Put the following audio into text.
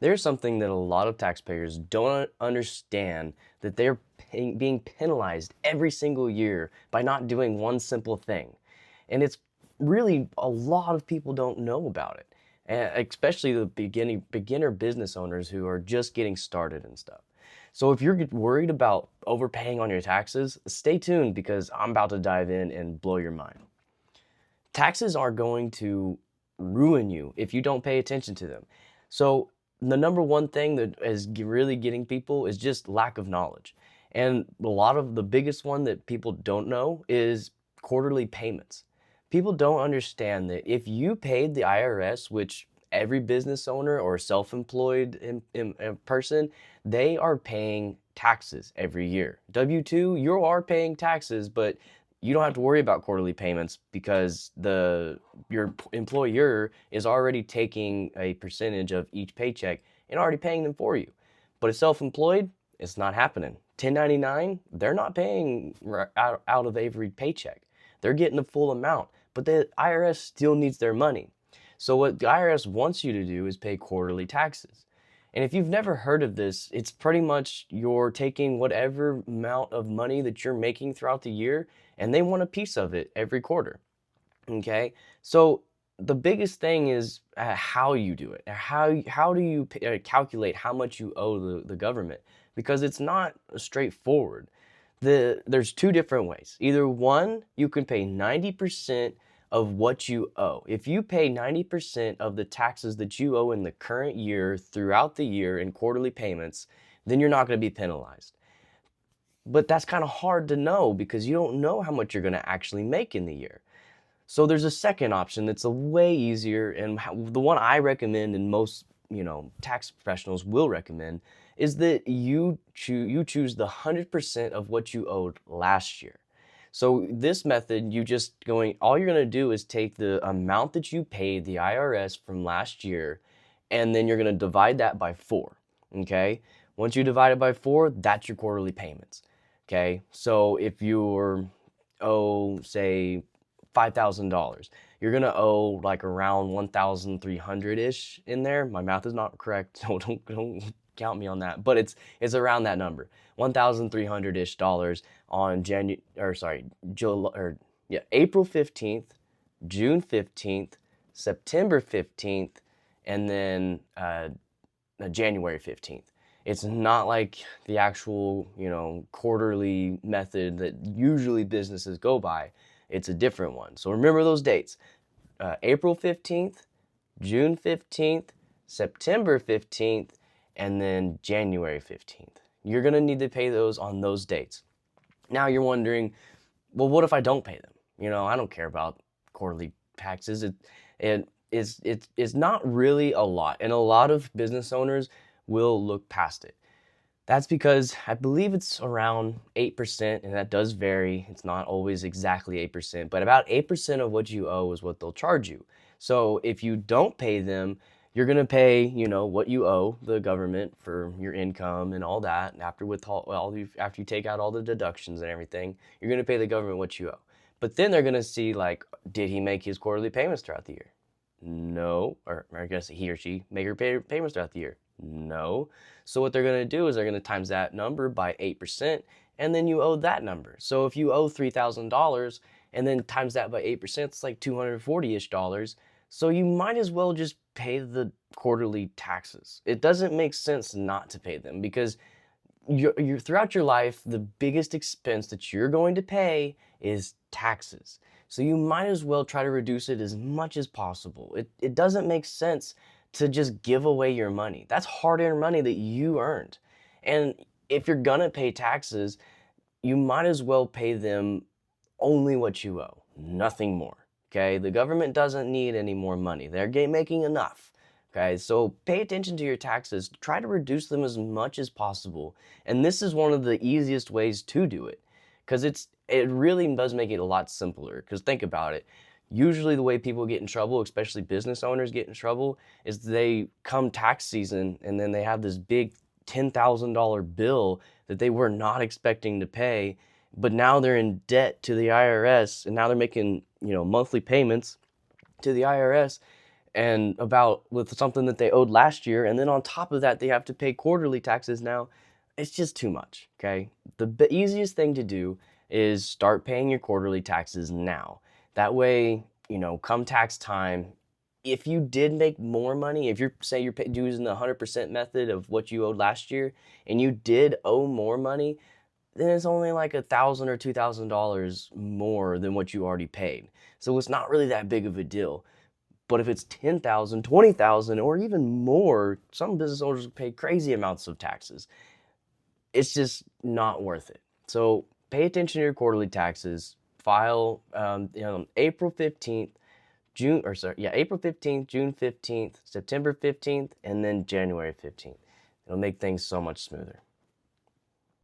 There's something that a lot of taxpayers don't understand, that they're being penalized every single year by not doing one simple thing. And it's really a lot of people don't know about it, especially the beginner business owners who are just getting started and stuff. So if you're worried about overpaying on your taxes, stay tuned because I'm about to dive in and blow your mind. Taxes are going to ruin you if you don't pay attention to them. So the number one thing that is really getting people is just lack of knowledge. And a lot of the biggest one that people don't know is quarterly payments. People don't understand that if you paid the IRS, which every business owner or self-employed person, they are paying taxes every year. W-2, you are paying taxes, but you don't have to worry about quarterly payments because your employer is already taking a percentage of each paycheck and already paying them for you. But it's self-employed, it's not happening. 1099, they're not paying out of every paycheck. They're getting the full amount, but the IRS still needs their money. So what the IRS wants you to do is pay quarterly taxes. And if you've never heard of this, it's pretty much you're taking whatever amount of money that you're making throughout the year, and they want a piece of it every quarter. Okay? So the biggest thing is how you do it. How do you calculate how much you owe the government? Because it's not straightforward. There's two different ways. Either one, you can pay 90% of what you owe. If you pay 90% of the taxes that you owe in the current year throughout the year in quarterly payments, then you're not going to be penalized. But that's kind of hard to know because you don't know how much you're going to actually make in the year. So there's a second option that's a way easier, and the one I recommend and most, tax professionals will recommend is that you choose the 100% of what you owed last year. So this method, all you're going to do is take the amount that you paid the IRS from last year, and then you're going to divide that by 4, okay? Once you divide it by 4, that's your quarterly payments, okay? So if you're owe, say, $5,000, you're gonna owe like around 1,300-ish in there. My math is not correct, so don't count me on that. But it's around that number, 1,300-ish dollars on April 15th, June 15th, September 15th, and then January 15th. It's not like the actual, quarterly method that usually businesses go by. It's a different one. So remember those dates. April 15th, June 15th, September 15th, and then January 15th. You're going to need to pay those on those dates. Now you're wondering, well, what if I don't pay them? I don't care about quarterly taxes. It's not really a lot, and a lot of business owners will look past it. That's because I believe it's around 8%, and that does vary. It's not always exactly 8%, but about 8% of what you owe is what they'll charge you. So if you don't pay them, you're going to pay, what you owe the government for your income and all that. And after you take out all the deductions and everything, you're going to pay the government what you owe. But then they're going to see, like, did he make his quarterly payments throughout the year? No. Or I guess he or she make her payments throughout the year? No. So what they're going to do is they're going to times that number by 8%, and then you owe that number. So if you owe $3,000 and then times that by 8%, it's like $240-ish dollars. So you might as well just pay the quarterly taxes. It doesn't make sense not to pay them because you're throughout your life, the biggest expense that you're going to pay is taxes. So you might as well try to reduce it as much as possible. It doesn't make sense to just give away your money. That's hard-earned money that you earned. And if you're gonna pay taxes, you might as well pay them only what you owe, nothing more. Okay? The government doesn't need any more money. They're making enough. Okay? So pay attention to your taxes. Try to reduce them as much as possible. And this is one of the easiest ways to do it, because it really does make it a lot simpler. Because think about it. Usually the way people get in trouble, especially business owners get in trouble, is they come tax season and then they have this big $10,000 bill that they were not expecting to pay, but now they're in debt to the IRS, and now they're making, monthly payments to the IRS, and about with something that they owed last year, and then on top of that they have to pay quarterly taxes now. It's just too much. Okay, the easiest thing to do is start paying your quarterly taxes now. That way, come tax time, if you did make more money, if you're say you're using the 100% method of what you owed last year and you did owe more money, then it's only like $1,000 or $2,000 more than what you already paid. So it's not really that big of a deal. But if it's 10,000, 20,000, or even more, some business owners pay crazy amounts of taxes. It's just not worth it. So pay attention to your quarterly taxes. File April 15th, April 15th, June 15th, September 15th, and then January 15th. It'll make things so much smoother.